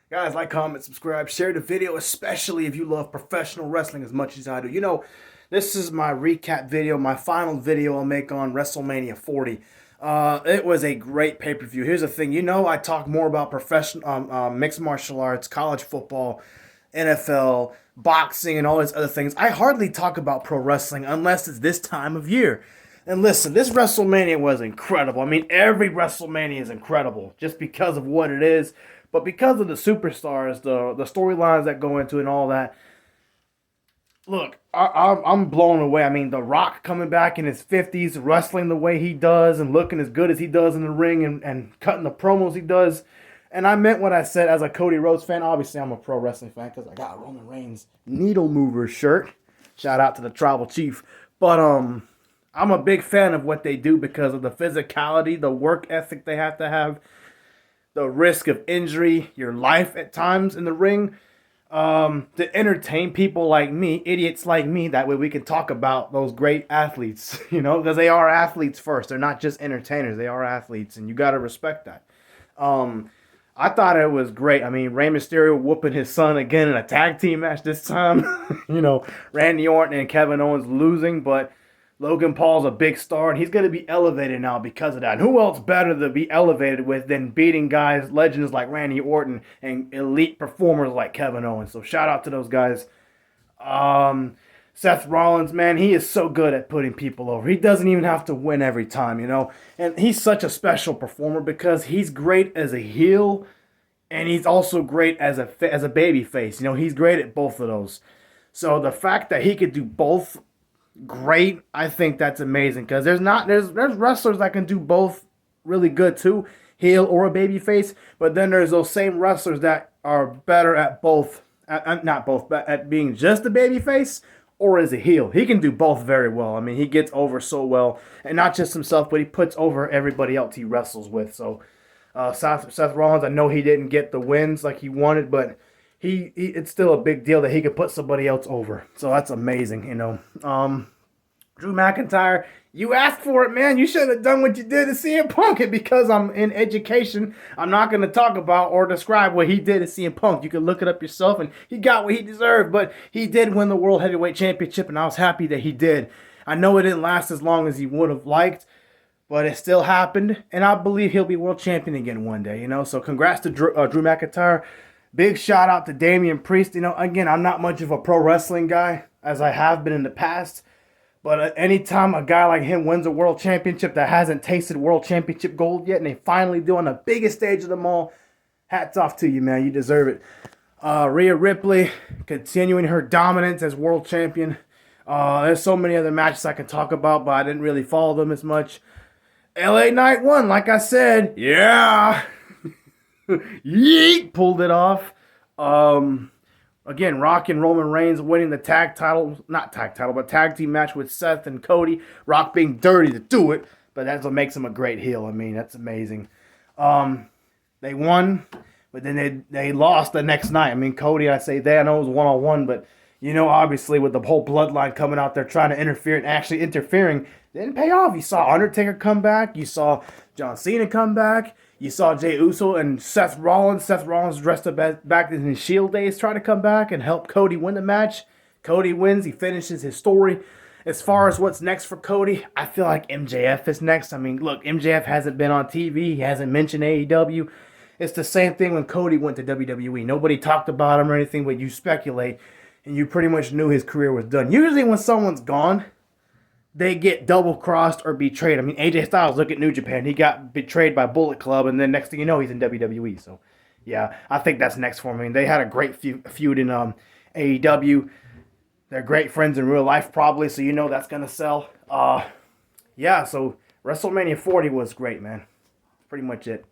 Guys, like, comment, subscribe, share the video, especially if you love professional wrestling as much as I do. This is my recap video, my final video I'll make on WrestleMania 40. It was a great pay-per-view. Here's the thing, I talk more about professional, mixed martial arts, college football, NFL, boxing, and all these other things. I hardly talk about pro wrestling unless it's this time of year. And listen, this WrestleMania was incredible. I mean, every WrestleMania is incredible just because of what it is, but because of the superstars, the storylines that go into it and all that. Look, I'm blown away. I mean, The Rock coming back in his 50s, wrestling the way he does and looking as good as he does in the ring and cutting the promos he does. And I meant what I said as a Cody Rhodes fan. Obviously, I'm a pro wrestling fan because I got Roman Reigns' needle mover shirt. Shout out to the Tribal Chief. But I'm a big fan of what they do because of the physicality, the work ethic they have to have, the risk of injury, your life at times in the ring, to entertain people like me, idiots like me. That way we can talk about those great athletes, because they are athletes first. They're not just entertainers. They are athletes, and you got to respect that. I thought it was great. I mean, Rey Mysterio whooping his son again in a tag team match this time. Randy Orton and Kevin Owens losing, but Logan Paul's a big star, and he's going to be elevated now because of that. And who else better to be elevated with than beating guys, legends like Randy Orton and elite performers like Kevin Owens? So shout out to those guys. Seth Rollins, man, he is so good at putting people over. He doesn't even have to win every time, And he's such a special performer because he's great as a heel, and he's also great as a baby face. He's great at both of those. So the fact that he could do both great, I think that's amazing because there's wrestlers that can do both really good too, heel or a baby face, but then there's those same wrestlers that are better at both, not both, but at being just a baby face or as a heel. He can do both very well. I mean, he gets over so well, and not just himself, but he puts over everybody else he wrestles with. So Seth Rollins, I know he didn't get the wins like he wanted, but it's still a big deal that he could put somebody else over. So that's amazing, Drew McIntyre, you asked for it, man. You should have done what you did to CM Punk. And because I'm in education, I'm not going to talk about or describe what he did to CM Punk. You can look it up yourself, and he got what he deserved. But he did win the World Heavyweight Championship, and I was happy that he did. I know it didn't last as long as he would have liked, but it still happened. And I believe he'll be world champion again one day, So congrats to Drew McIntyre. Big shout out to Damian Priest. Again, I'm not much of a pro wrestling guy, as I have been in the past. But anytime a guy like him wins a world championship that hasn't tasted world championship gold yet, and they finally do on the biggest stage of them all, hats off to you, man. You deserve it. Rhea Ripley continuing her dominance as world champion. There's so many other matches I can talk about, but I didn't really follow them as much. LA Knight won, like I said. Yeah. Yeet, pulled it off. Again, Rock and Roman Reigns winning the tag team match with Seth and Cody. Rock being dirty to do it, but that's what makes him a great heel. I mean, that's amazing. They won, but then they lost the next night. I mean, Cody, I know it was one-on-one, but obviously with the whole bloodline coming out there trying to interfere and actually interfering, didn't pay off. You saw Undertaker come back. You saw John Cena come back. You saw Jey Uso and Seth Rollins. Seth Rollins dressed up back in his Shield days, trying to come back and help Cody win the match. Cody wins. He finishes his story. As far as what's next for Cody, I feel like MJF is next. I mean, look, MJF hasn't been on TV. He hasn't mentioned AEW. It's the same thing when Cody went to WWE. Nobody talked about him or anything, but you speculate, and you pretty much knew his career was done. Usually when someone's gone, they get double-crossed or betrayed. I mean, AJ Styles, look at New Japan. He got betrayed by Bullet Club, and then next thing you know, he's in WWE. So, yeah, I think that's next for him. I mean, they had a great feud in AEW. They're great friends in real life, probably, so that's going to sell. Yeah, so WrestleMania 40 was great, man. Pretty much it.